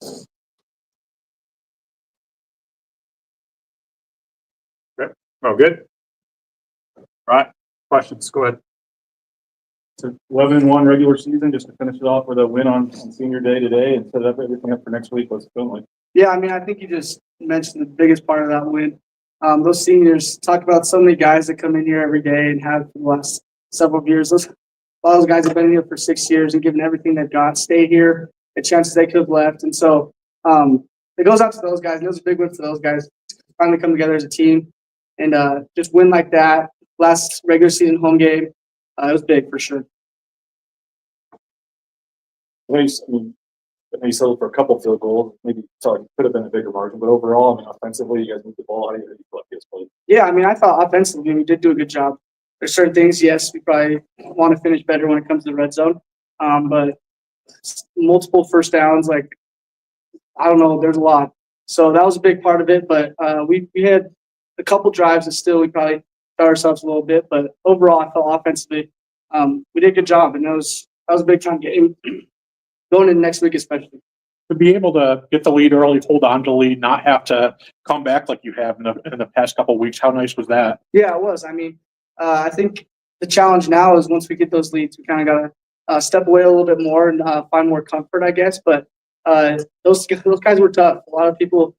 Okay. Oh, good. All right. Questions? Go ahead. So 11-1 regular season, just to finish it off with a win on senior day today and set up everything up for next week. What's it feeling like? Yeah, I mean, I think you just mentioned the biggest part of that win. Those seniors, talk about so many guys that come in here every day and have for the last several years. A lot of those guys have been in here for 6 years and given everything they've got, stay here, the chances they could have left. And so it goes out to those guys. And it was a big win for those guys to finally come together as a team and just win like that. Last regular season home game, it was big for sure. I mean, you settled for a couple field goals. Maybe sorry, could have been a bigger margin, but overall, I mean, offensively, you guys moved the ball. How do you feel like this played? Yeah, I mean, I thought offensively we did do a good job. There's certain things, yes, we probably want to finish better when it comes to the red zone, but multiple first downs, like I don't know, there's a lot. So that was a big part of it. But we had a couple drives that still we probably got ourselves a little bit. But overall, I felt offensively we did a good job, and that was a big time game going into next week, especially. To be able to get the lead early, hold on to the lead, not have to come back like you have in the past couple of weeks. How nice was that? Yeah, it was. I mean, I think the challenge now is once we get those leads, we kind of got to step away a little bit more and find more comfort, I guess. But those guys were tough. A lot of people,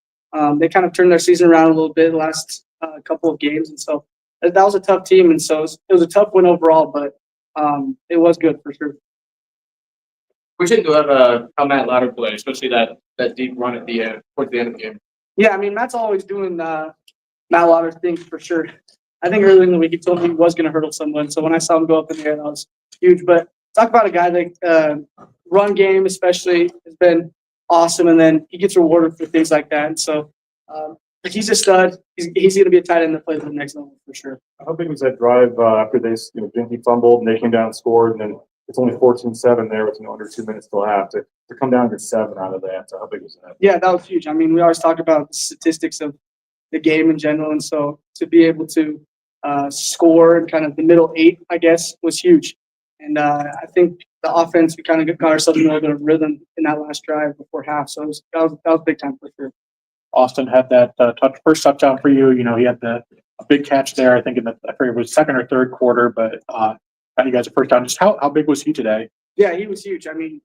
they kind of turned their season around a little bit the last couple of games. And so that was a tough team. And so it was a tough win overall, but it was good for sure. We should have how Matt Lauder play, especially that deep run at the end, towards the end of the game. Yeah, I mean, Matt's always doing Matt Lauder things for sure. I think earlier in the week he told me he was going to hurdle someone. So when I saw him go up in the air, that was huge. But talk about a guy that run game especially has been awesome, and then he gets rewarded for things like that. And so he's a stud. He's going to be a tight end that plays at the next level for sure. How big was that drive after they, Jinky fumbled and they came down and scored, and then it's only 14-7 there with under 2 minutes till half to come down and get 7 out of that. So how big was that? Yeah, that was huge. I mean, we always talk about the statistics of the game in general, and so to be able to score in kind of the middle 8, I guess, was huge. And I think the offense, we kind of got ourselves in a little bit of rhythm in that last drive before half. So that was big time for sure. Austin had that first touchdown for you. He had a big catch there. I think I forget it was second or third quarter, but got you guys a first down. Just how big was he today? Yeah, he was huge. I mean,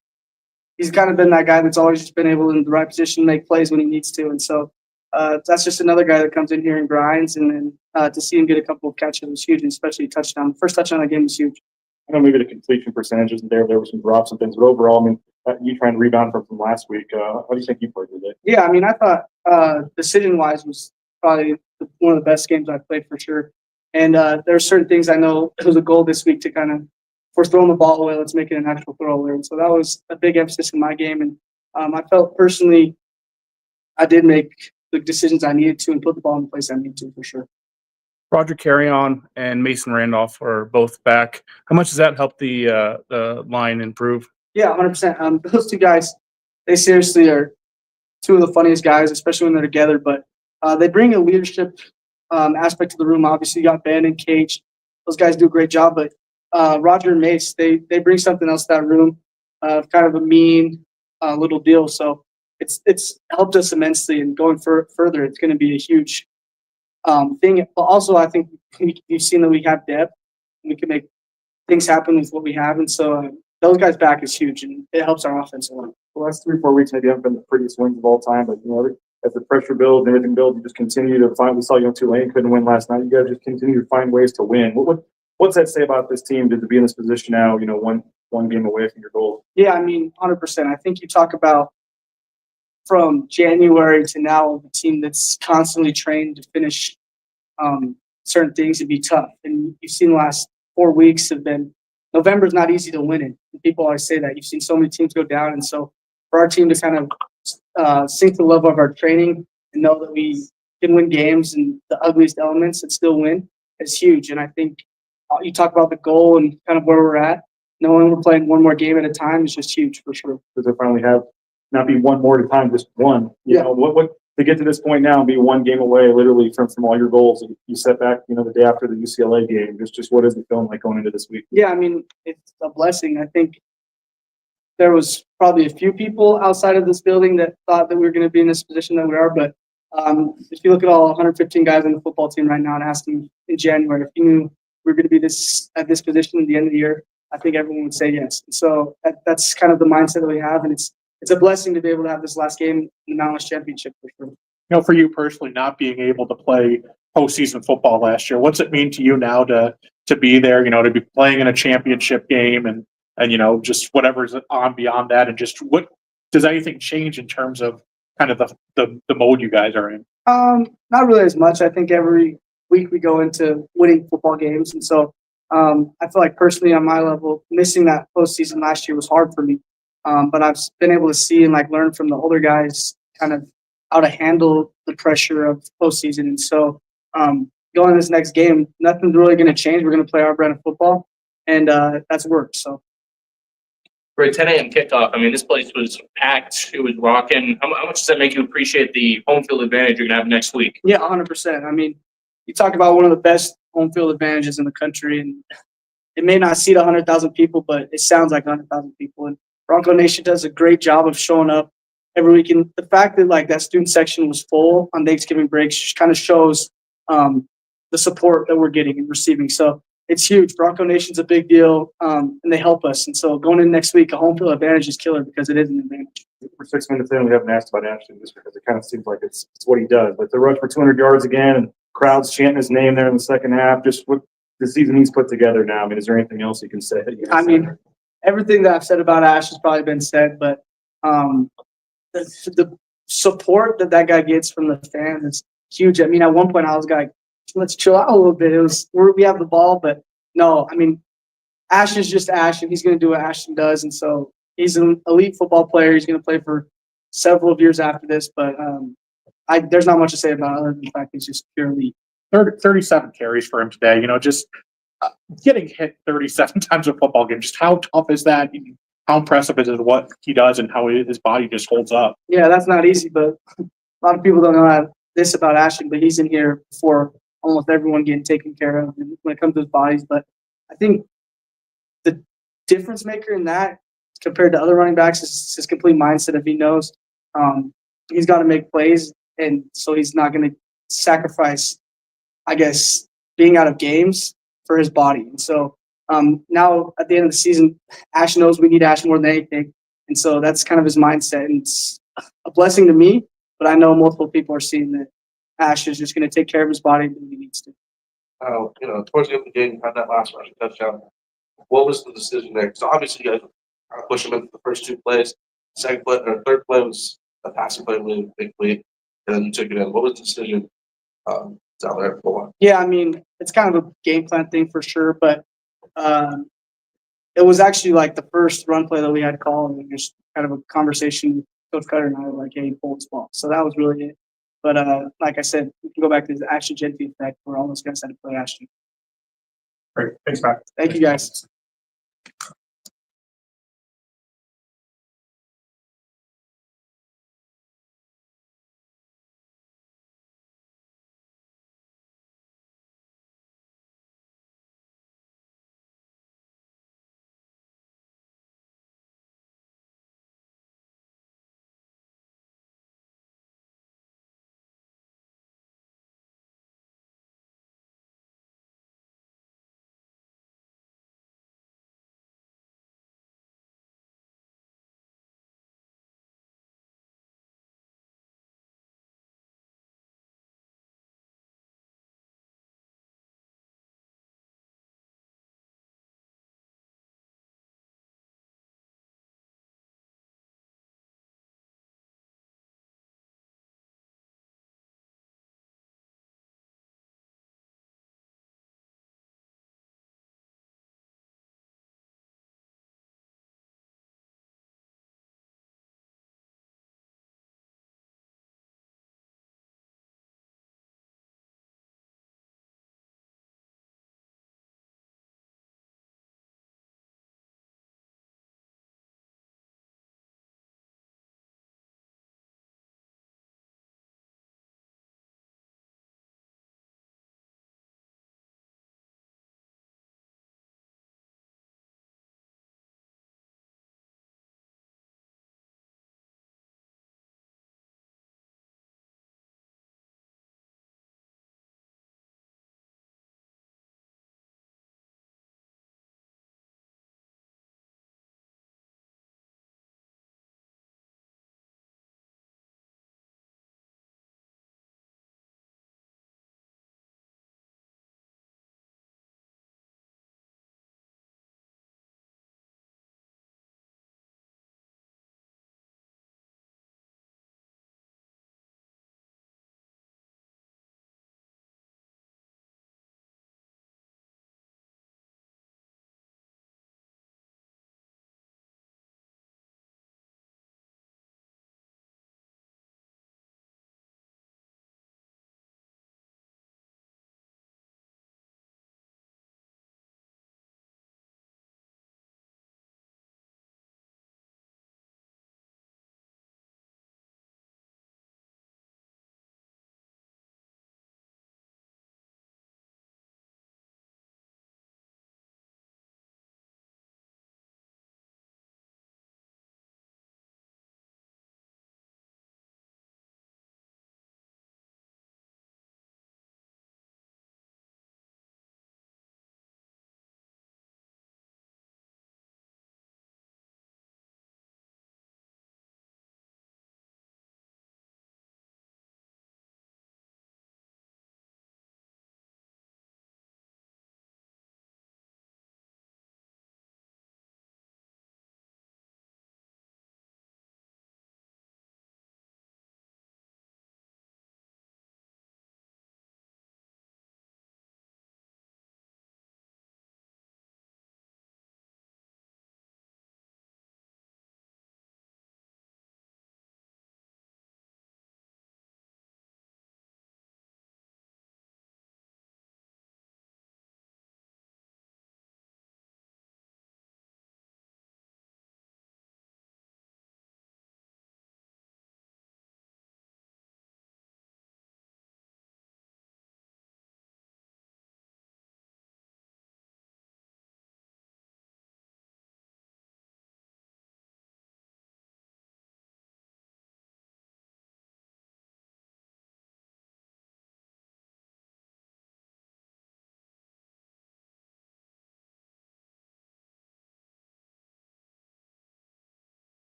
he's kind of been that guy that's always just been able in the right position to make plays when he needs to. And so that's just another guy that comes in here and grinds. And then to see him get a couple of catches was huge, and especially a touchdown. The first touchdown of the game was huge. I know maybe the completion percentage isn't there. There were some drops and things, but overall, I mean, you trying to rebound from last week. How do you think you played today? Yeah, I mean, I thought decision-wise was probably one of the best games I've played for sure. And there are certain things I know it was a goal this week to kind of, if we're throwing the ball away, let's make it an actual throw away. And so that was a big emphasis in my game. And I felt personally I did make the decisions I needed to and put the ball in the place I needed to for sure. Roger Carrion and Mason Randolph are both back. How much does that help the line improve? Yeah, 100%. Those two guys, they seriously are two of the funniest guys, especially when they're together. But they bring a leadership aspect to the room. Obviously, you got Ben and Cage. Those guys do a great job. But Roger and Mace, they bring something else to that room, kind of a mean little deal. So it's helped us immensely. And going further, it's going to be a huge thing. But also, I think you've seen that we have depth. And we can make things happen with what we have. And so those guys back is huge, and it helps our offense a lot. The last 3-4 weeks maybe haven't been the prettiest wins of all time, but as the pressure builds and everything builds, you just continue to find. We saw Tulane couldn't win last night. You guys just continue to find ways to win. What's that say about this team to be in this position now? One game away from your goal. Yeah, I mean, 100%. I think you talk about from January to now a team that's constantly trained to finish certain things and be tough. And you've seen the last 4 weeks have been. November is not easy to win in. People always say that. You've seen so many teams go down, and so for our team to kind of sink the level of our training and know that we can win games and the ugliest elements and still win is huge. And I think you talk about the goal and kind of where we're at. Knowing we're playing one more game at a time is just huge for sure. Because they finally have not be one more at a time, just one. You know, what to get to this point now and be one game away, literally from all your goals. And you set back, the day after the UCLA game. Just what is it feeling like going into this week? Yeah, I mean, it's a blessing. I think there was probably a few people outside of this building that thought that we were going to be in this position that we are. But if you look at all 115 guys on the football team right now and ask them in January if you knew we were going to be at this position at the end of the year, I think everyone would say yes. And so that's kind of the mindset that we have, and it's a blessing to be able to have this last game in the Mountain West Championship for sure. You know, for you personally, not being able to play postseason football last year, what's it mean to you now to be there? You know, to be playing in a championship game and you know, just whatever's on beyond that, and just what does anything change in terms of kind of the mode you guys are in? Not really as much. I think every week we go into winning football games, and so I feel like personally on my level, missing that postseason last year was hard for me. But I've been able to see and like learn from the older guys kind of how to handle the pressure of postseason. And so going to this next game, nothing's really going to change. We're going to play our brand of football, and that's worked. So. For a 10 a.m. kickoff, I mean, this place was packed. It was rocking. How much does that make you appreciate the home field advantage you're going to have next week? Yeah, 100%. I mean, you talk about one of the best home field advantages in the country, and it may not seat 100,000 people, but it sounds like 100,000 people. And Bronco Nation does a great job of showing up every week. And the fact that like that student section was full on Thanksgiving breaks just kind of shows the support that we're getting and receiving. So it's huge. Bronco Nation's a big deal, and they help us. And so going in next week, a home field advantage is killer because it is an advantage. For 6 minutes in, we haven't asked about Ashton just because it kind of seems like it's what he does. But the rush for 200 yards again, and crowds chanting his name there in the second half. Just what the season he's put together now. I mean, is there anything else you can say? Everything that I've said about Ash has probably been said, but the support that guy gets from the fans is huge. I mean, at one point I was like, let's chill out a little bit. We have the ball, but no, I mean, Ash is just Ash, and he's going to do what Ashton does. And so he's an elite football player. He's going to play for several of years after this, but there's not much to say about it other than the fact he's just pure elite. 37 carries for him today. You know, just getting hit 37 times a football game. Just how tough is that? How impressive is it what he does and how his body just holds up? Yeah, that's not easy, but a lot of people don't know this about Ashton, but he's in here for almost everyone getting taken care of when it comes to his bodies. But I think the difference maker in that compared to other running backs is his complete mindset. If he knows he's got to make plays, and so he's not going to sacrifice, I guess, being out of games for his body. And so now at the end of the season, Ash knows we need Ash more than anything. And so that's kind of his mindset. And it's a blessing to me, but I know multiple people are seeing that Ash is just going to take care of his body when he needs to. You know, towards the end of the game, you had that last rushing touchdown. What was the decision there? So obviously, you guys pushed him into the first two plays. Second play or third play was a passing play, really big play, and then you took it in. What was the decision down there for a while? Yeah, I mean, it's kind of a game plan thing for sure, but it was actually like the first run play that we had called, and just kind of a conversation with Coach Cutter and I were like, hey, pull this ball. So that was really it. But like I said, we can go back to the Ashton Genty effect where all those guys had to play Ashton. Great. Thanks, Matt. Thank you, guys.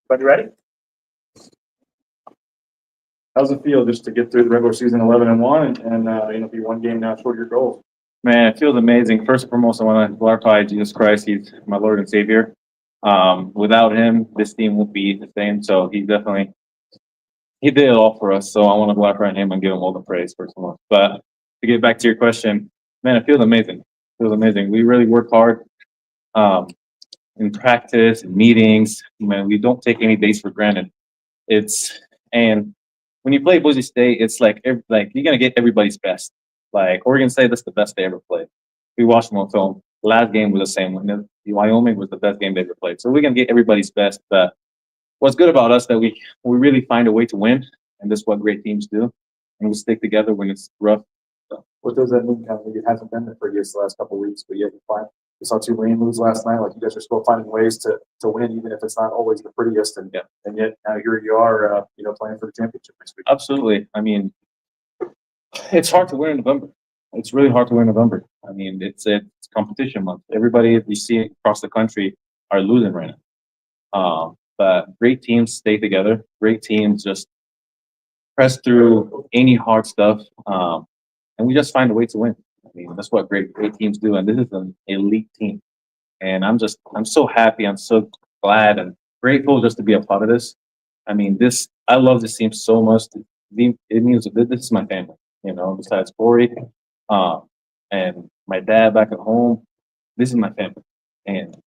Everybody ready? How's it feel just to get through the regular season 11-1 and be one game now short of your goals? Man, it feels amazing. First and foremost, I want to glorify Jesus Christ. He's my Lord and Savior. Without him, this team won't be the same. So he did it all for us. So I want to glorify him and give him all the praise first and foremost. But to get back to your question, man, it feels amazing. It feels amazing. We really work hard in practice and meetings. Man, we don't take any days for granted. And when you play Boise State, it's like you're gonna get everybody's best. Like Oregon State, that's the best they ever played. We watched them on film. Last game was the same one. The Wyoming was the best game they ever played. So we're gonna get everybody's best. But what's good about us that we really find a way to win, and that's what great teams do. And we stick together when it's rough. So, What does that mean? Kind of, it hasn't been the prettiest the last couple of weeks, but yet we saw Tulane lose last night. Like you guys are still finding ways to win, even if it's not always the prettiest. And yet now here you are, playing for the championship next week. absolutely. I mean, it's hard to win in November. It's really hard to win in November. I mean, it's competition month. Everybody you see across the country are losing right now. But great teams stay together. Great teams just press through any hard stuff, and we just find a way to win. I mean, that's what great teams do, and this is an elite team. And I'm so happy. I'm so glad and grateful just to be a part of this. I mean, I love this team so much. It means this is my family. Besides Corey, and my dad back at home, this is my family, and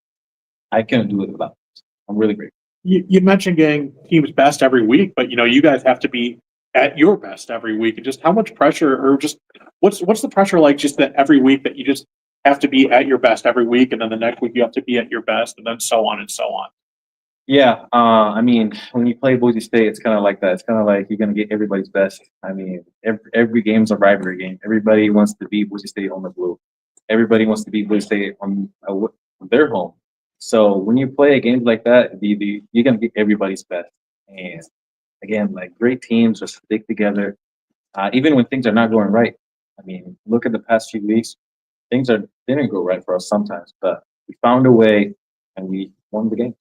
I couldn't do it without this. I'm really grateful. You mentioned getting teams best every week, but you guys have to be at your best every week. And just how much pressure, or just what's the pressure like? Just that every week that you just have to be at your best every week, and then the next week you have to be at your best, and then so on and so on. Yeah, I mean, when you play Boise State, it's kind of like that. It's kind of like you're gonna get everybody's best. I mean, every game's a rivalry game. Everybody wants to beat Boise State on the blue. Everybody wants to beat Boise State on their home. So when you play a game like that, you're gonna get everybody's best. And again, like great teams just stick together, even when things are not going right. I mean, look at the past few weeks. Things didn't go right for us sometimes, but we found a way and we won the game.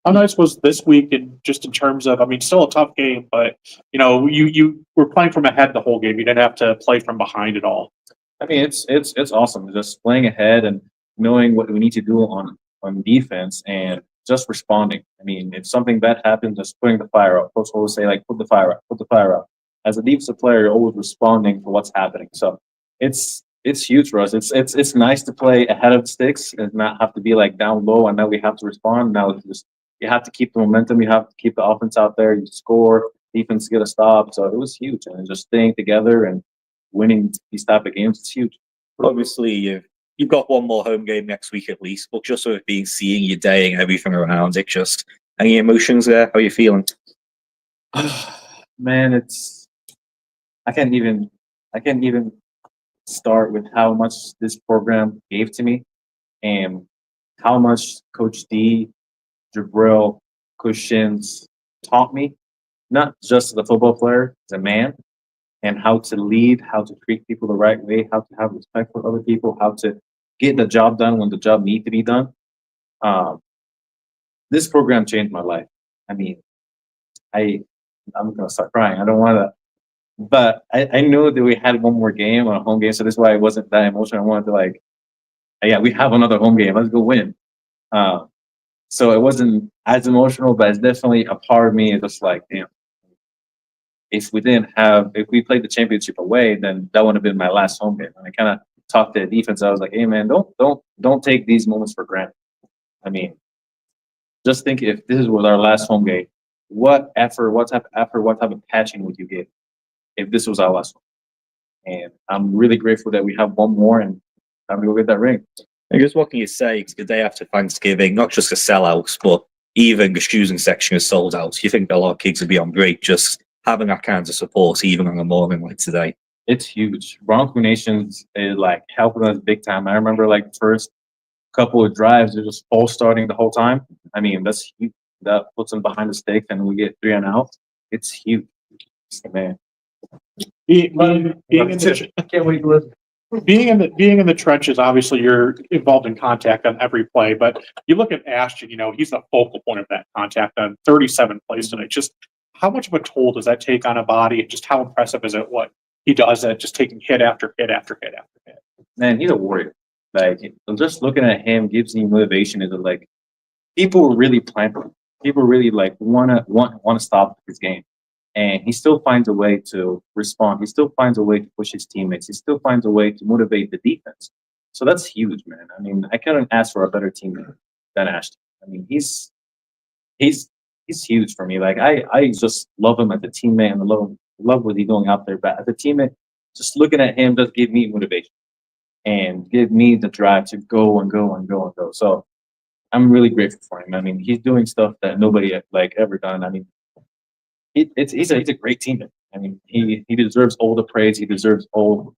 How nice was this week, in terms of, I mean, still a tough game, but you were playing from ahead the whole game. You didn't have to play from behind at all. I mean, it's awesome just playing ahead and knowing what we need to do on defense and just responding. I mean, if something bad happens, just putting the fire out. Coach always say, like, put the fire out. As a defensive player, you're always responding to what's happening. So it's huge for us. It's nice to play ahead of the sticks and not have to be like down low, and now we have to respond. Now you have to keep the momentum. You have to keep the offense out there. You score, defense get a stop. So it was huge, and just staying together and winning these type of games is huge. Obviously, you've got one more home game next week at least, but just with being seeing your day and everything around it, just any emotions there? How are you feeling? Man, I can't even start with how much this program gave to me and how much Coach D, Jabril, Coach Shins taught me, not just as a football player, as a man, and how to lead, how to treat people the right way, how to have respect for other people, how to get the job done when the job needs to be done. This program changed my life. I mean, I'm gonna start crying. I don't want to, but I knew that we had one more game on a home game, so that's why it wasn't that emotional. I wanted to we have another home game. Let's go win. So it wasn't as emotional, but it's definitely a part of me. It's just like, damn, if we played the championship away, then that would have been my last home game. And I kind of talked to the defense. I was like, hey man, don't take these moments for granted. I mean, just think if this was our last home game, what type of passion would you give if this was our last one? And I'm really grateful that we have one more and time to go get that ring. And just what can you say the day after Thanksgiving, not just the sellouts, but even the student section is sold out. You think a lot of kids would be on break just having that kind of support even on a morning like today? It's huge. Bronco Nations is like helping us big time. I remember like the first couple of drives, they're just false starting the whole time. I mean, that's huge. That puts them behind the stakes and we get 3 and out. It's huge. Man. Being in the Can't wait to listen. being in the trenches, obviously you're involved in contact on every play, but you look at Ashton, he's the focal point of that contact on 37 plays tonight. Just how much of a toll does that take on a body, and just how impressive is it what he does at just taking hit after hit after hit after hit? Man, he's a warrior. Like, just looking at him gives me motivation. Is like people really plan for him. People really like want to stop his game, and he still finds a way to respond. He still finds a way to push his teammates. He still finds a way to motivate the defense. So that's huge, man. I mean, I couldn't ask for a better teammate than Ashton. I mean, he's huge for me. Like I just love him as a teammate, and I love what he's doing out there. But as a teammate, just looking at him does give me motivation and give me the drive to go and go and go and go. So I'm really grateful for him. I mean, he's doing stuff that nobody like ever done. I mean, he's a great teammate. I mean, he deserves all the praise. He deserves all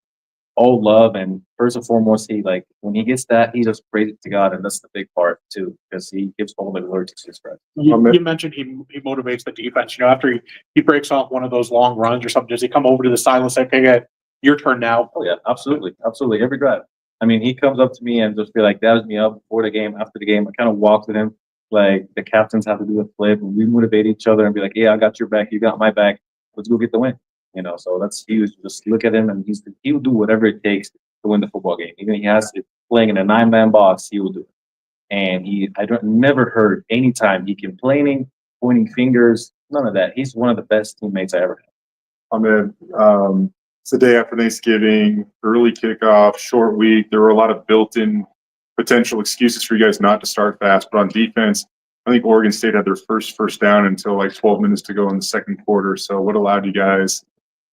love. And first and foremost, when he gets that, he just praises to God, and that's the big part too, because he gives all the glory to his friends. You mentioned he motivates the defense. After he breaks off one of those long runs or something, does he come over to the side and say, "Okay, your turn now"? Oh yeah, absolutely, absolutely. Every drive. I mean, he comes up to me and just be like, "Dabs me up before the game, after the game." I kind of walk with him, like the captains have to do a flip, and we motivate each other and be like, "Yeah, I got your back, you got my back. Let's go get the win." So that's huge. Just look at him, and he'll do whatever it takes to win the football game. Even if he has to playing in a 9-man box, he will do it. And never heard any time he complaining, pointing fingers, none of that. He's one of the best teammates I ever had. It's the day after Thanksgiving, early kickoff, short week. There were a lot of built-in potential excuses for you guys not to start fast. But on defense, I think Oregon State had their first down until like 12 minutes to go in the second quarter. So what allowed you guys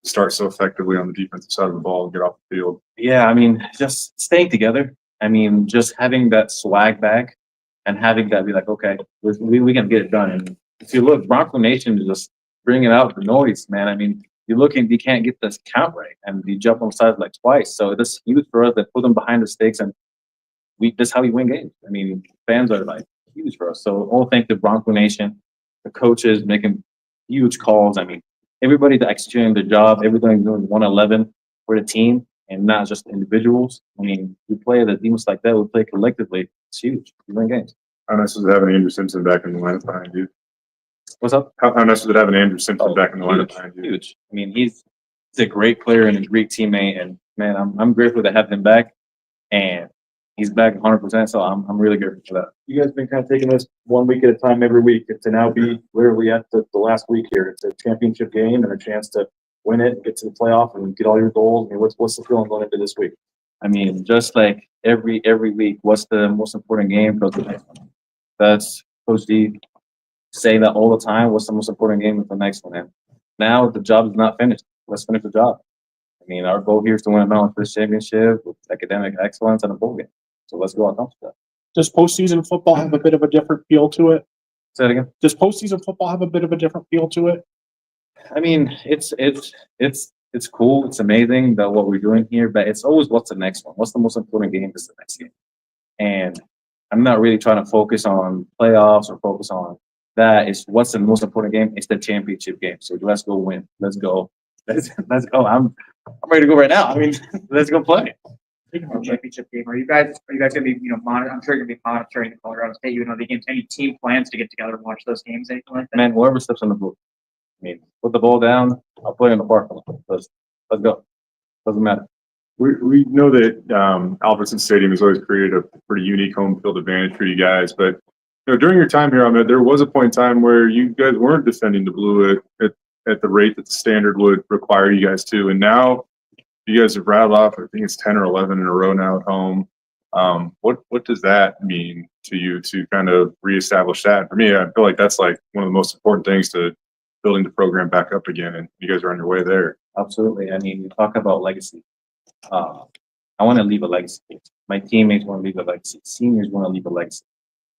to start so effectively on the defensive side of the ball and get off the field? Yeah, I mean, just staying together. I mean, just having that swag back and having that be like, okay, we can get it done. And if you look, Bronco Nation is just bringing out the noise, man. I mean, you can't get this count right, and you jump on the side like twice. So it's huge for us to put them behind the stakes, and that's how we win games. I mean, fans are like huge for us. So all thank the Bronco Nation, the coaches making huge calls. I mean, everybody that's executing their job, everybody doing 111 for the team and not just individuals. I mean, we play the teams like that. We play collectively. It's huge. We win games. How nice was it having Andrew Simpson back in the lineup behind you? What's up? How nice was it having Andrew Simpson back in the lineup behind you? Huge. I mean, he's a great player and a great teammate, and man, I'm grateful to have him back, and he's back 100%. So I'm really grateful for that. You guys been kind of taking this 1 week at a time every week to now be literally at the last week here. It's a championship game and a chance to win it and get to the playoff and get all your goals. I mean, what's the feeling going into this week? I mean, just like every week, what's the most important game for the next one? That's Coach D say that all the time. What's the most important game for the next one? And now the job is not finished. Let's finish the job. I mean, our goal here is to win a Mountain West championship with academic excellence and a bowl game. So let's go accomplish that. Does postseason football have a bit of a different feel to it? Say it again. Does postseason football have a bit of a different feel to it? I mean, it's cool. It's amazing that what we're doing here, but it's always what's the next one? What's the most important game is the next game. And I'm not really trying to focus on playoffs or focus on that. It's what's the most important game? It's the championship game. So let's go win. Let's go. Let's go. I'm ready to go right now. I mean, let's go play. Speaking of the championship game, are you guys gonna be, I'm sure you're gonna be monitoring the Colorado State, the games. Any team plans to get together and watch those games, anything like that? Man, whoever steps on the ball. I mean, put the ball down, I'll put it in the park. Let's go. Doesn't matter. We know that Albertson Stadium has always created a pretty unique home field advantage for you guys, but during your time here, Ahmed, there was a point in time where you guys weren't defending the blue at the rate that the standard would require you guys to, and now you guys have rattled off, I think it's 10 or 11 in a row now at home. What does that mean to you to kind of reestablish that? For me, I feel like that's like one of the most important things to building the program back up again, and you guys are on your way there. Absolutely. I mean, you talk about legacy. I want to leave a legacy. My teammates want to leave a legacy. Seniors want to leave a legacy.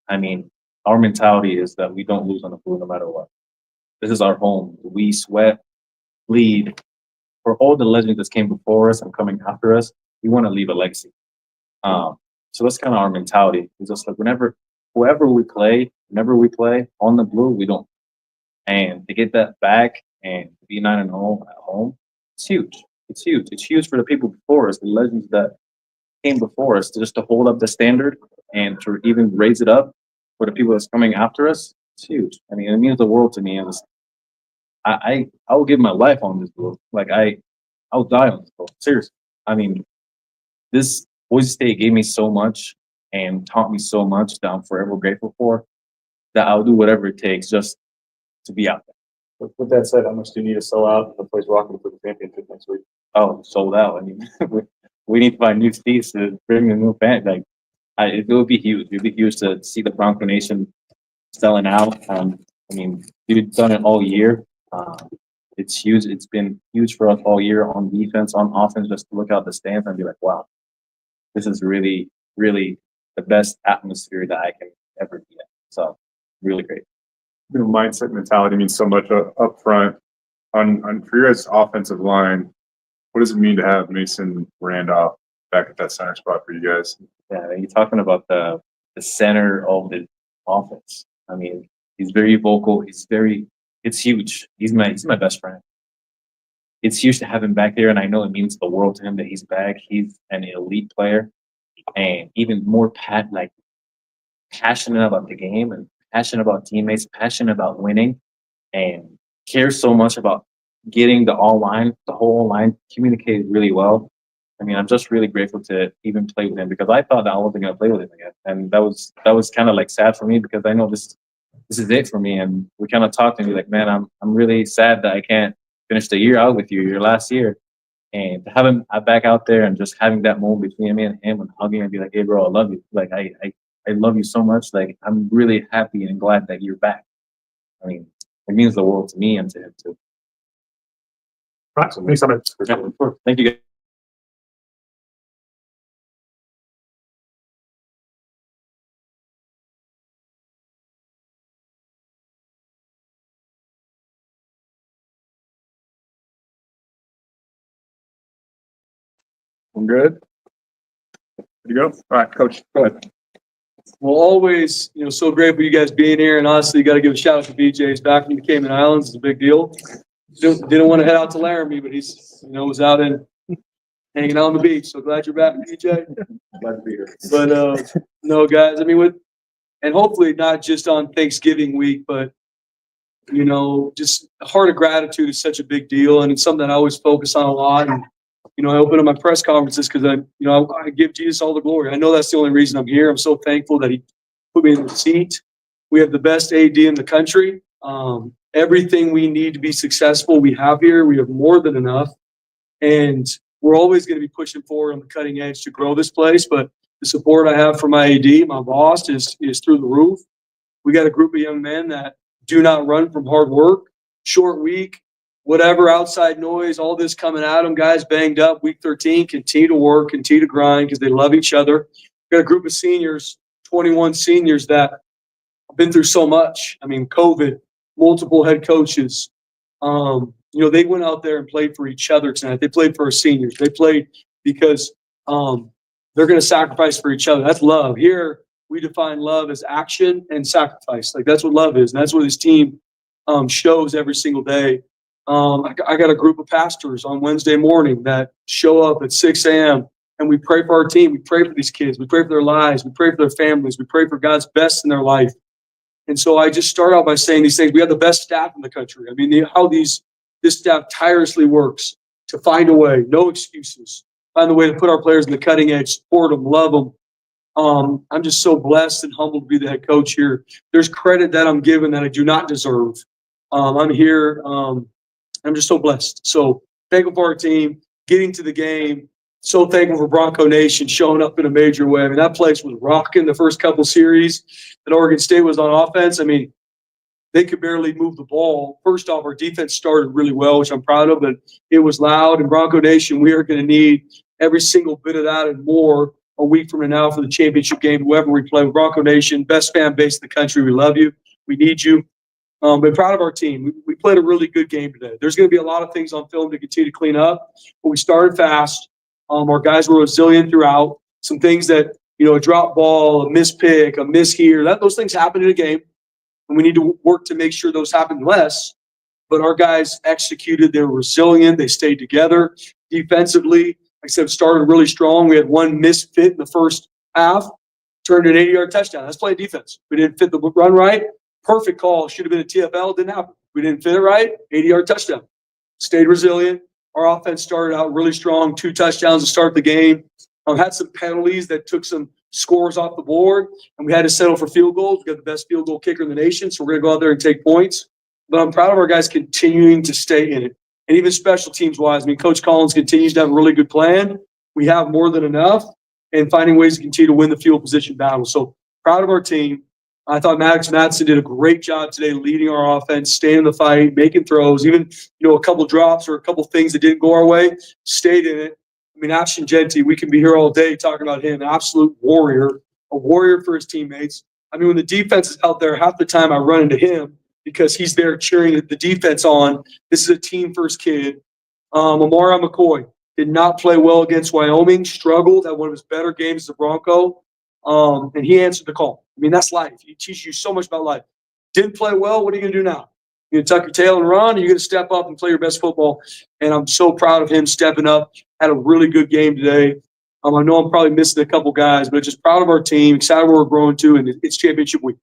I mean, our mentality is that we don't lose on the field no matter what. This is our home. We sweat, bleed. For all the legends that came before us and coming after us, we want to leave a legacy. So that's kind of our mentality. It's just like whenever we play on the blue, we don't. And to get that back and be 9-0 at home, it's huge. It's huge. It's huge for the people before us, the legends that came before us, to just to hold up the standard and to even raise it up for the people that's coming after us. It's huge. I mean, it means the world to me. And I will give my life on this book. Like I'll die on this book. Seriously. I mean, this Boise State gave me so much and taught me so much that I'm forever grateful for, that I'll do whatever it takes just to be out there. With that said, how much do you need to sell out and the place rocking for the championship next week? Oh, sold out. I mean, we need to find new seats to bring a new fan. Like, it would be huge. It would be huge to see the Bronco Nation selling out. I mean, we've done it all year. It's huge. It's been huge for us all year on defense, on offense, just to look out the stands and be like, wow, this is really, really the best atmosphere that I can ever be in. So, really great. Mindset mentality means so much up front. On for your guys' offensive line, what does it mean to have Mason Randolph back at that center spot for you guys? Yeah, you're talking about the center of the offense. I mean, he's very vocal. It's huge. He's my best friend. It's huge to have him back there, and I know it means the world to him that he's back. He's an elite player, and even more passionate about the game, and passionate about teammates, passionate about winning, and cares so much about getting the whole line communicated really well. I mean, I'm just really grateful to even play with him, because I thought that I wasn't going to play with him again, and that was kind of like sad for me, because I know this is it for me. And we kind of talked and be like, man, I'm really sad that I can't finish the year out with you, your last year, and to have him back out there and just having that moment between me and him and hugging and be like, hey, bro, I love you. Like I love you so much. Like, I'm really happy and glad that you're back. I mean, it means the world to me and to him too. Right. So thanks so much. Yeah, of course. Thank you, guys. I'm good. Good to go. All right, Coach, go ahead. Well, always, so grateful you guys being here. And honestly, you got to give a shout out to BJ. He's back in the Cayman Islands. It's a big deal. Didn't want to head out to Laramie, but he's, was out and hanging out on the beach. So glad you're back, BJ. Glad to be here. But no, guys, I mean, and hopefully not just on Thanksgiving week, but just a heart of gratitude is such a big deal, and it's something that I always focus on a lot. And I open up my press conferences because I give Jesus all the glory. I know that's the only reason I'm here. I'm so thankful that He put me in the seat. We have the best AD in the country. Everything we need to be successful, we have here. We have more than enough, and we're always going to be pushing forward on the cutting edge to grow this place. But the support I have from my AD, my boss, is through the roof. We got a group of young men that do not run from hard work, short week, whatever outside noise, all this coming at them. Guys banged up week 13, continue to work, continue to grind because they love each other. We got a group of seniors, 21 seniors that have been through so much. I mean, COVID, multiple head coaches. They went out there and played for each other tonight. They played for our seniors. They played because they're going to sacrifice for each other. That's love. Here, we define love as action and sacrifice. Like, that's what love is. And that's what this team shows every single day. I got a group of pastors on Wednesday morning that show up at 6 a.m. and we pray for our team. We pray for these kids. We pray for their lives. We pray for their families. We pray for God's best in their life. And so I just start out by saying these things. We have the best staff in the country. I mean, how this staff tirelessly works to find a way, no excuses, find a way to put our players in the cutting edge, support them, love them. I'm just so blessed and humbled to be the head coach here. There's credit that I'm given that I do not deserve. I'm here. I'm just so blessed. So thankful for our team, getting to the game. So thankful for Bronco Nation showing up in a major way. I mean, that place was rocking the first couple series that Oregon State was on offense. I mean, they could barely move the ball. First off, our defense started really well, which I'm proud of, but it was loud. And Bronco Nation, we are going to need every single bit of that and more a week from now for the championship game, whoever we play with. Bronco Nation, best fan base in the country. We love you. We need you. But proud of our team. We played a really good game today. There's going to be a lot of things on film to continue to clean up, but we started fast. Our guys were resilient throughout. Some things that, a drop ball, a miss pick, a miss here, those things happen in a game, and we need to work to make sure those happen less. But our guys executed. They were resilient. They stayed together. Defensively, like I said, started really strong. We had one misfit in the first half, turned an 80-yard touchdown. That's playing defense. We didn't fit the run right. Perfect call. Should have been a TFL. Didn't happen. We didn't fit it right. 80-yard touchdown. Stayed resilient. Our offense started out really strong. 2 touchdowns to start the game. Had some penalties that took some scores off the board, and we had to settle for field goals. We got the best field goal kicker in the nation, so we're going to go out there and take points. But I'm proud of our guys continuing to stay in it. And even special teams wise, I mean, Coach Collins continues to have a really good plan. We have more than enough, and finding ways to continue to win the field position battle. So proud of our team. I thought Maddox Madsen did a great job today leading our offense, staying in the fight, making throws, even, a couple drops or a couple things that didn't go our way, stayed in it. I mean, Ashton Genty, we can be here all day talking about him, an absolute warrior, a warrior for his teammates. I mean, when the defense is out there, half the time I run into him because he's there cheering the defense on. This is a team-first kid. Amara McCoy did not play well against Wyoming, struggled, had one of his better games as a Bronco, and he answered the call. I mean, that's life. He teaches you so much about life. Didn't play well, what are you going to do now? You're going to tuck your tail and run, or you're going to step up and play your best football? And I'm so proud of him stepping up. Had a really good game today. I know I'm probably missing a couple guys, but just proud of our team, excited where we're growing to, and it's championship week.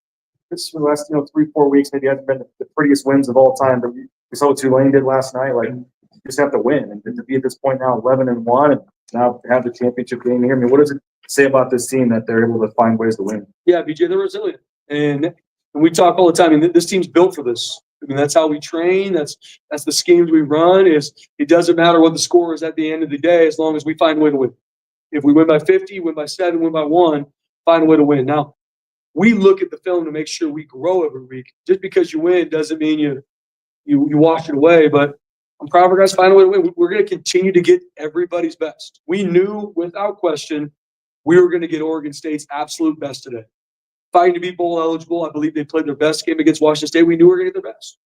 This for the last 3-4 weeks maybe hasn't been the prettiest wins of all time, but we saw what Tulane did last night. Like, you just have to win, and to be at this point now 11-1, and now have the championship game here. I mean, what does it say about this team that they're able to find ways to win? Yeah, BJ, they're resilient, and we talk all the time. I mean, this team's built for this. I mean, that's how we train. That's the schemes we run. Is it doesn't matter what the score is at the end of the day, as long as we find a way to win. If we win by 50, win by 7, win by 1, find a way to win. Now, we look at the film to make sure we grow every week. Just because you win doesn't mean you wash it away. But I'm proud of our guys find a way to win. We're going to continue to get everybody's best. We knew without question we were going to get Oregon State's absolute best today. Fighting to be bowl eligible. I believe they played their best game against Washington State. We knew we were going to get their best.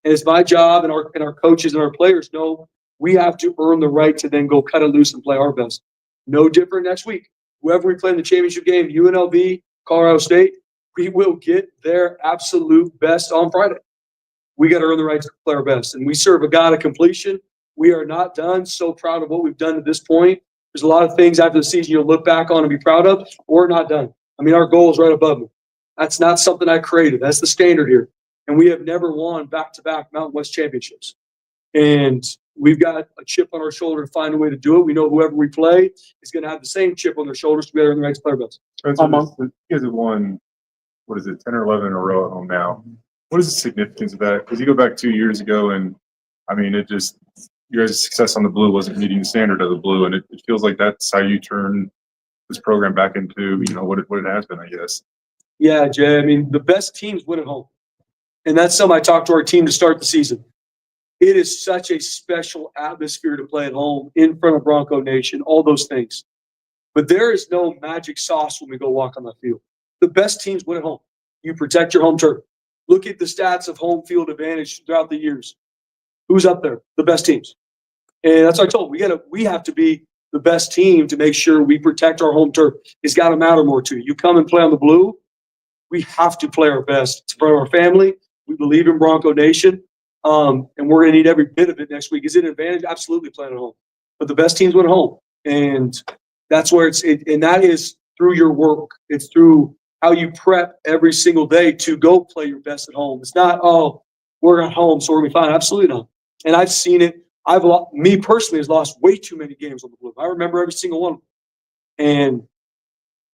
And it's my job, and our coaches and our players know we have to earn the right to then go cut it loose and play our best. No different next week. Whoever we play in the championship game, UNLV, Colorado State, we will get their absolute best on Friday. We got to earn the right to play our best. And we serve a God of completion. We are not done. So proud of what we've done to this point. There's a lot of things after the season you'll look back on and be proud of. We're not done. I mean, our goal is right above me. That's not something I created. That's the standard here. And we have never won back-to-back Mountain West championships. And we've got a chip on our shoulder to find a way to do it. We know whoever we play is going to have the same chip on their shoulders to be in the right to play our best. You guys have won, 10 or 11 in a row at home now. What is the significance of that? Because you go back 2 years ago, and I mean, your guys' success on the blue wasn't meeting the standard of the blue, and it feels like that's how you turn this program back into what it has been, I guess. Yeah, Jay. I mean, the best teams win at home, and that's something I talked to our team to start the season. It is such a special atmosphere to play at home in front of Bronco Nation, all those things. But there is no magic sauce when we go walk on the field. The best teams win at home. You protect your home turf. Look at the stats of home field advantage throughout the years. Who's up there? The best teams. And that's what I told them. We have to be the best team to make sure we protect our home turf. It's got to matter more to you. You come and play on the blue, we have to play our best. It's for our family. We believe in Bronco Nation. And we're going to need every bit of it next week. Is it an advantage? Absolutely playing at home. But the best teams win at home. And that's where and that is through your work. It's through how you prep every single day to go play your best at home. It's not, we're at home, so we're going to be fine. Absolutely not. And I've seen it. Me personally has lost way too many games on the blue. I remember every single one. And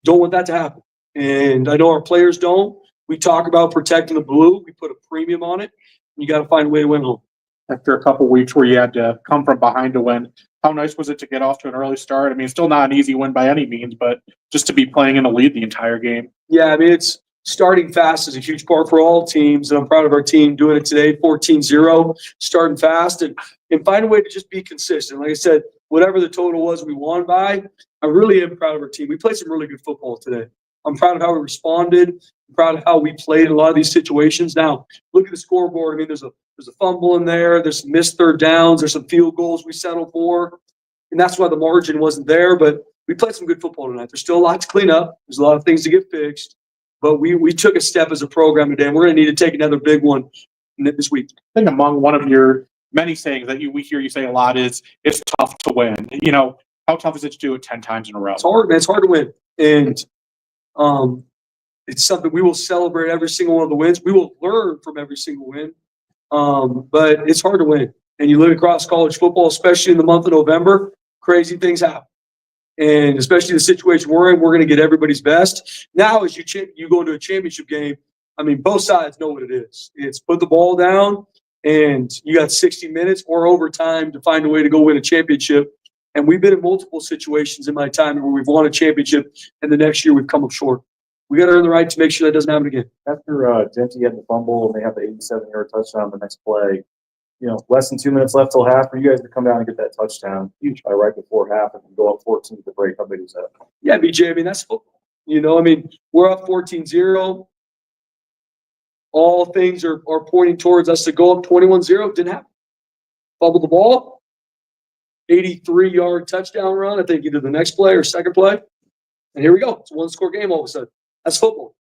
don't want that to happen. And I know our players don't. We talk about protecting the blue. We put a premium on it. You got to find a way to win home. After a couple weeks where you had to come from behind to win, how nice was it to get off to an early start? I mean, still not an easy win by any means, but just to be playing in the lead the entire game. Yeah, I mean, it's starting fast is a huge part for all teams, and I'm proud of our team doing it today, 14-0, starting fast, and find a way to just be consistent. Like I said, whatever the total was we won by, I really am proud of our team. We played some really good football today. I'm proud of how we responded. I'm proud of how we played in a lot of these situations. Now, look at the scoreboard. I mean, there's a fumble in there. There's some missed third downs. There's some field goals we settled for. And that's why the margin wasn't there. But we played some good football tonight. There's still a lot to clean up. There's a lot of things to get fixed. But we took a step as a program today, and we're going to need to take another big one this week. I think among one of your many sayings that we hear you say a lot is it's tough to win. You know, how tough is it to do it 10 times in a row? It's hard, man. It's hard to win. And it's something we will celebrate every single one of the wins. We will learn from every single win. But it's hard to win. And you look across college football, especially in the month of November, crazy things happen. And especially the situation we're in, we're going to get everybody's best. Now, as you go into a championship game, I mean, both sides know what it is. It's put the ball down, and you got 60 minutes or overtime to find a way to go win a championship. And we've been in multiple situations in my time where we've won a championship, and the next year we've come up short. We got to earn the right to make sure that doesn't happen again. After Genty had the fumble and they have the 87-yard touchdown the next play, you know, less than 2 minutes left till half for you guys to come down and get that touchdown right before half and go up 14 at the break. How big was that? Yeah, BJ, I mean, that's football. You know, I mean, we're up 14-0. All things are pointing towards us to go up 21-0. Didn't happen. Fumbled the ball. 83-yard touchdown run, I think either the next play or second play. And here we go. It's a one-score game all of a sudden. That's football.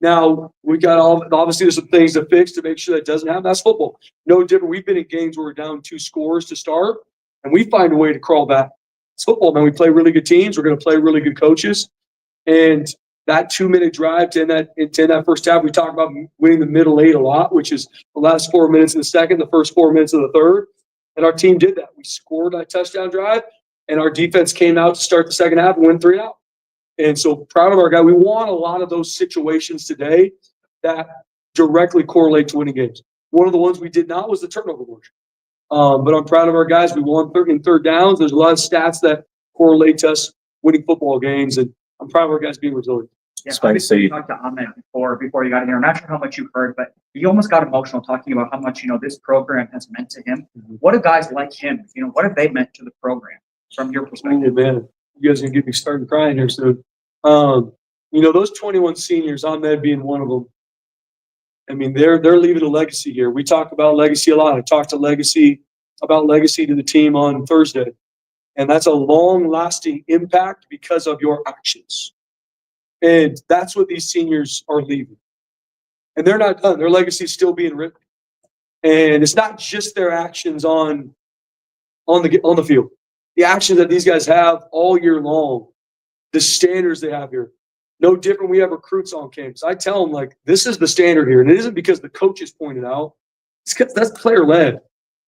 Now, we got obviously there's some things to fix to make sure that doesn't happen. That's football. No different. We've been in games where we're down 2 scores to start, and we find a way to crawl back. It's football, man. We play really good teams. We're going to play really good coaches. And that 2-minute drive to end that first half, we talk about winning the middle 8 a lot, which is the last 4 minutes in the second, the first 4 minutes of the third. And our team did that. We scored that touchdown drive, and our defense came out to start the second half and win 3 out. And so proud of our guy. We won a lot of those situations today that directly correlate to winning games. One of the ones we did not was the turnover margin. But I'm proud of our guys. We won in third downs. There's a lot of stats that correlate to us winning football games, and I'm proud of our guys being resilient. Yeah, Spike, obviously so you talked to Ahmed before you got in here. I'm not sure how much you heard, but you almost got emotional talking about how much, this program has meant to him. Mm-hmm. What do guys like him, what have they meant to the program from your perspective? Oh, man, you guys are going to get me started crying here soon. Those 21 seniors, Ahmed being one of them, I mean, they're leaving a legacy here. We talk about legacy a lot. I talked about legacy to the team on Thursday. And that's a long-lasting impact because of your actions. And that's what these seniors are leaving. And they're not done. Their legacy is still being written. And it's not just their actions on the field. The actions that these guys have all year long, the standards they have here. No different. We have recruits on campus. I tell them, this is the standard here. And it isn't because the coaches pointed out. It's because that's player-led.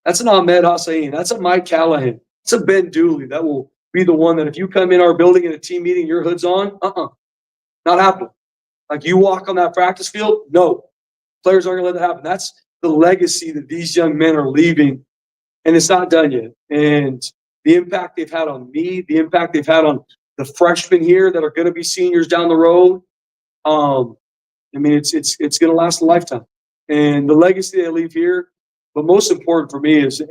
That's an Ahmed Hossein. That's a Mike Callahan. It's a Ben Dooley. That will be the one that if you come in our building in a team meeting, your hood's on, not happening. You walk on that practice field, no. Players aren't going to let that happen. That's the legacy that these young men are leaving, and it's not done yet. And the impact they've had on me, the impact they've had on the freshmen here that are going to be seniors down the road, it's going to last a lifetime. And the legacy they leave here, but most important for me is,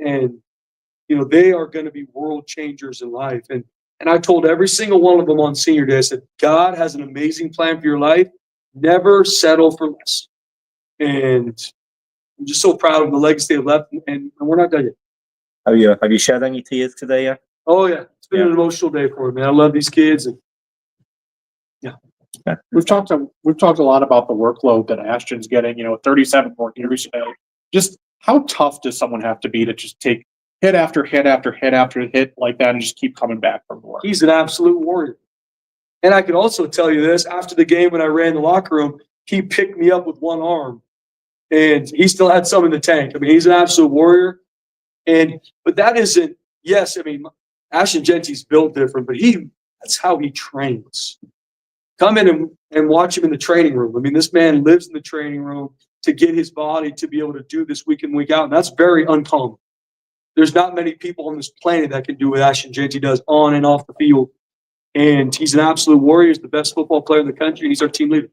they are going to be world changers in life. And I told every single one of them on senior day, I said, God has an amazing plan for your life. Never settle for less. And I'm just so proud of the legacy they've left, and we're not done yet. Have you shed any tears today yet? Oh, yeah. It's been an emotional day for me, man. I love these kids. And We've talked a lot about the workload that Ashton's getting, 37 more years ago. Just how tough does someone have to be to just take hit after hit after hit after hit like that and just keep coming back from more? He's an absolute warrior. And I could also tell you this, after the game when I ran the locker room, he picked me up with one arm. And he still had some in the tank. I mean, he's an absolute warrior. But that isn't, yes, I mean, Ashton Genty's built different, but that's how he trains. Come in and watch him in the training room. I mean, this man lives in the training room to get his body to be able to do this week in, week out. And that's very uncommon. There's not many people on this planet that can do what Ashton Genty does on and off the field. And he's an absolute warrior. He's the best football player in the country, and he's our team leader.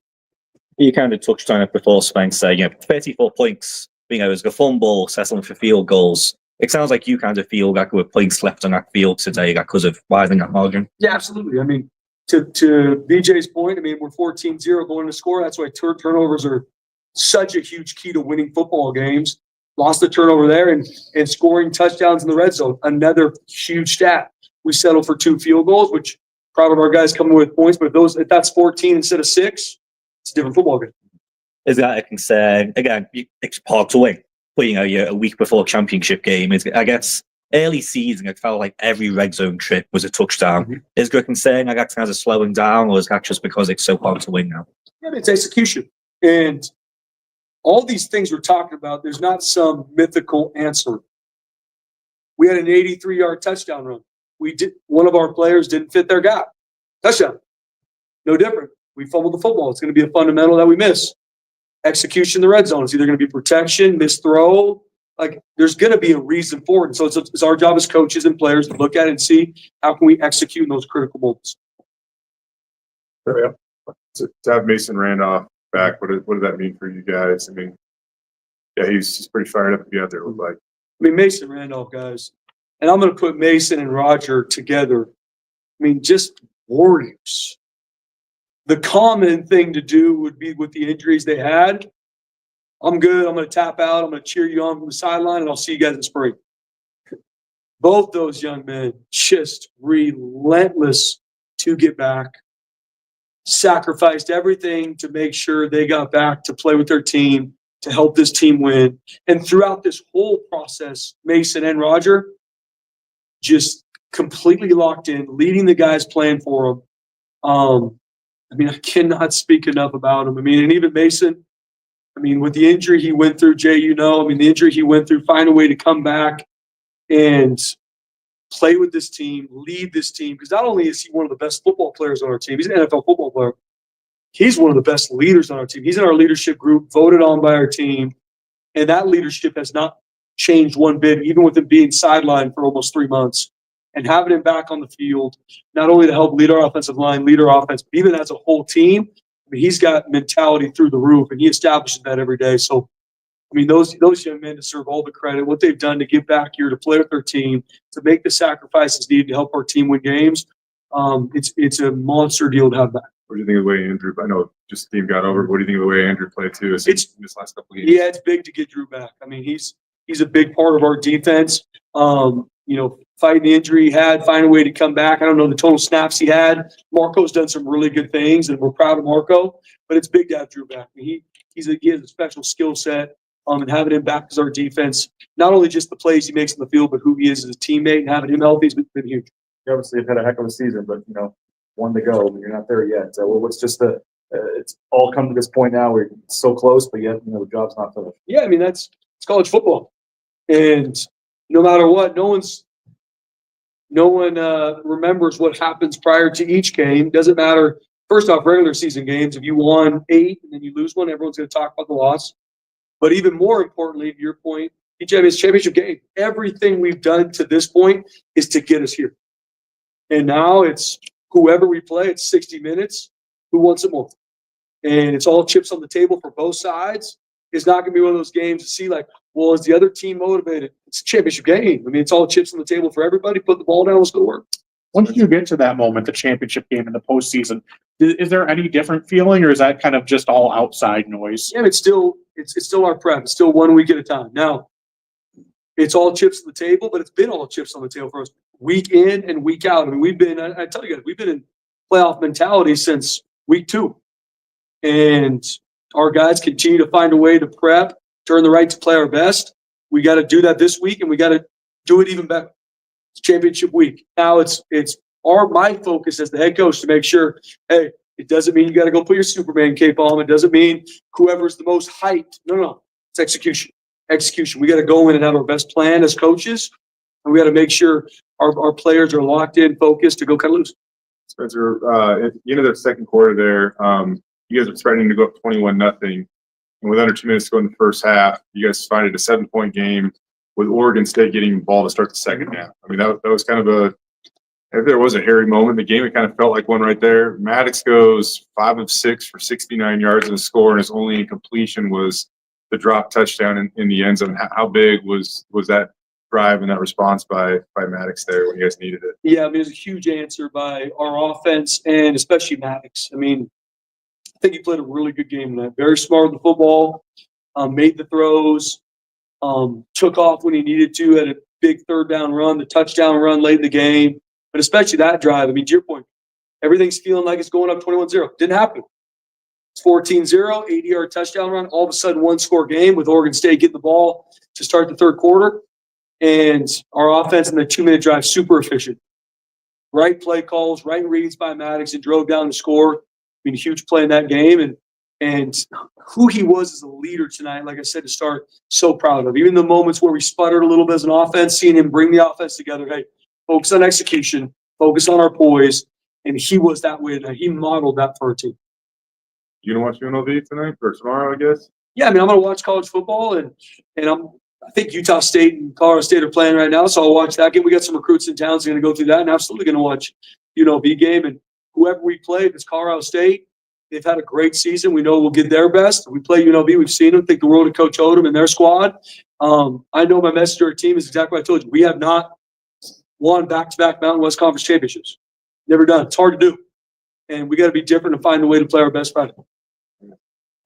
You kind of touched on it before, Spencer. 34 points, it was a fumble, settling for field goals. It sounds like you kind of feel like we're points left on that field today because of widening that margin. Yeah, absolutely. I mean, to BJ's point, we're 14-0 going to score. That's why turnovers are such a huge key to winning football games. Lost the turnover there and scoring touchdowns in the red zone. Another huge stat. We settled for 2 field goals, which proud of our guys coming with points. But if that's 14 instead of 6, it's a different football game. Is that a concern? Again, it's hard to win, but a week before championship game is, I guess, early season, it felt like every red zone trip was a touchdown. Is there a concern, I guess, kind of slowing down, or is that just because it's so hard to win now? Yeah, it's execution. And all these things we're talking about, there's not some mythical answer. We had an 83-yard touchdown run. One of our players didn't fit their gap. Touchdown. No different. We fumbled the football. It's going to be a fundamental that we miss. Execution in the red zone. It's either going to be protection, missed throw. Like, there's going to be a reason for it. And so it's our job as coaches and players to look at it and see how can we execute in those critical moments. To have Mason Randolph back, what does that mean for you guys? I mean, yeah, he's pretty fired up to be out there, it looked like. I mean, Mason Randolph, guys, and I'm going to put Mason and Roger together. I mean, just warriors. The common thing to do would be with the injuries they had. I'm good. I'm going to tap out. I'm going to cheer you on from the sideline, and I'll see you guys in spring. Both those young men just relentless to get back, sacrificed everything to make sure they got back to play with their team, to help this team win. And throughout this whole process, Mason and Roger just completely locked in, leading the guys playing for them. I mean, I cannot speak enough about him. I mean, and even Mason, I mean, with the injury he went through, Jay, I mean, the injury he went through, find a way to come back and play with this team, lead this team. Because not only is he one of the best football players on our team, he's an NFL football player. He's one of the best leaders on our team. He's in our leadership group, voted on by our team. And that leadership has not changed one bit, even with him being sidelined for almost 3 months. And having him back on the field, not only to help lead our offensive line, lead our offense, but even as a whole team, I mean, he's got mentality through the roof, and he establishes that every day. So, I mean, those young men deserve all the credit. What they've done to get back here, to play with their team, to make the sacrifices needed to help our team win games, it's a monster deal to have back. What do you think of the way Andrew? I know just the team got over. But what do you think of the way Andrew played too? It's this last couple of games. Yeah, it's big to get Drew back. I mean, he's a big part of our defense. Fighting the injury he had, find a way to come back. I don't know the total snaps he had. Marco's done some really good things, and we're proud of Marco. But it's big to have Drew back. I mean, he has a special skill set. And having him back as our defense, not only just the plays he makes in the field, but who he is as a teammate, and having him healthy has been huge. You obviously have had a heck of a season, but one to go. You're not there yet. So what's just it's all come to this point now where it's so close, but yet the job's not finished. Yeah, I mean it's college football, and no matter what, no one remembers what happens prior to each game. Doesn't matter. First off, regular season games, if you won 8 and then you lose one, everyone's going to talk about the loss. But even more importantly, to your point, each championship game, everything we've done to this point is to get us here. And now it's whoever we play, it's 60 minutes. Who wants it more? And it's all chips on the table for both sides. It's not going to be one of those games to see like, well, is the other team motivated? It's a championship game. I mean, it's all chips on the table for everybody. Put the ball down, let's go to work. Once you get to that moment, the championship game in the postseason, is there any different feeling, or is that kind of just all outside noise? Yeah, it's still our prep. It's still 1 week at a time. Now, it's all chips on the table, but it's been all chips on the table for us week in and week out. I mean, I tell you guys, we've been in playoff mentality since week 2. And our guys continue to find a way to prep, to earn the right to play our best. We got to do that this week, and we got to do it even better. It's championship week. Now it's my focus as the head coach to make sure, hey, it doesn't mean you got to go put your Superman cape on. It doesn't mean whoever's the most hyped. No. It's execution. Execution. We got to go in and have our best plan as coaches, and we got to make sure our players are locked in, focused to go cut loose. Spencer, at the end of the second quarter there, you guys are threatening to go up 21-0. And with under 2 minutes to go in the first half, you guys find it a 7-point game with Oregon State getting the ball to start the second half. I mean, that was kind of if there was a hairy moment in the game, it kind of felt like one right there. Maddox goes 5 of 6 for 69 yards in the score, and his only incompletion was the drop touchdown in the end zone. How big was that drive and that response by Maddox there when you guys needed it? Yeah, I mean, it was a huge answer by our offense and especially Maddox. I mean, I think he played a really good game tonight. Very smart with the football, made the throws, took off when he needed to, had a big third down run, the touchdown run late in the game. But especially that drive, I mean, to your point, everything's feeling like it's going up 21-0. Didn't happen. It's 14-0, 80-yard touchdown run. All of a sudden, one-score game with Oregon State getting the ball to start the third quarter. And our offense in the 2-minute drive, super efficient. Right play calls, right reads by Maddox, and drove down to score. I mean, huge play in that game. And who he was as a leader tonight, like I said to start, so proud of. Even the moments where we sputtered a little bit as an offense, seeing him bring the offense together. Hey, focus on execution, focus on our poise. And he was that way tonight. He modeled that for our team. You gonna watch UNLV tonight or tomorrow, I guess? Yeah, I mean, I'm going to watch college football, and I think Utah State and Colorado State are playing right now, so I'll watch that game. We got some recruits in town, so I'm going to go through that, and absolutely going to watch UNLV game. And whoever we play, if it's Colorado State, they've had a great season. We know we'll get their best. If we play UNLV, we've seen them. Think the world of Coach Odom and their squad. I know my message to our team is exactly what I told you. We have not won back-to-back Mountain West Conference championships. Never done. It's hard to do. And we got to be different and find a way to play our best Friday.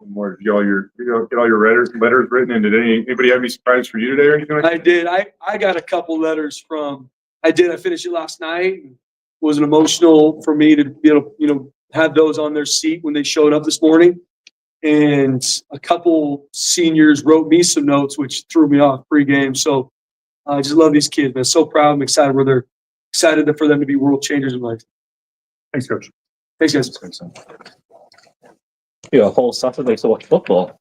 More, get all your letters written. And did anybody have any surprise for you today or anything like that? I did. I got a couple letters from. I finished it last night. It was emotional for me to be able to, have those on their seat when they showed up this morning. And a couple seniors wrote me some notes, which threw me off pregame. So I just love these kids, man. So proud. I'm excited they're excited for them to be world changers in life. Thanks, Coach. Thanks, guys. Yeah, a whole Saturday to watch football.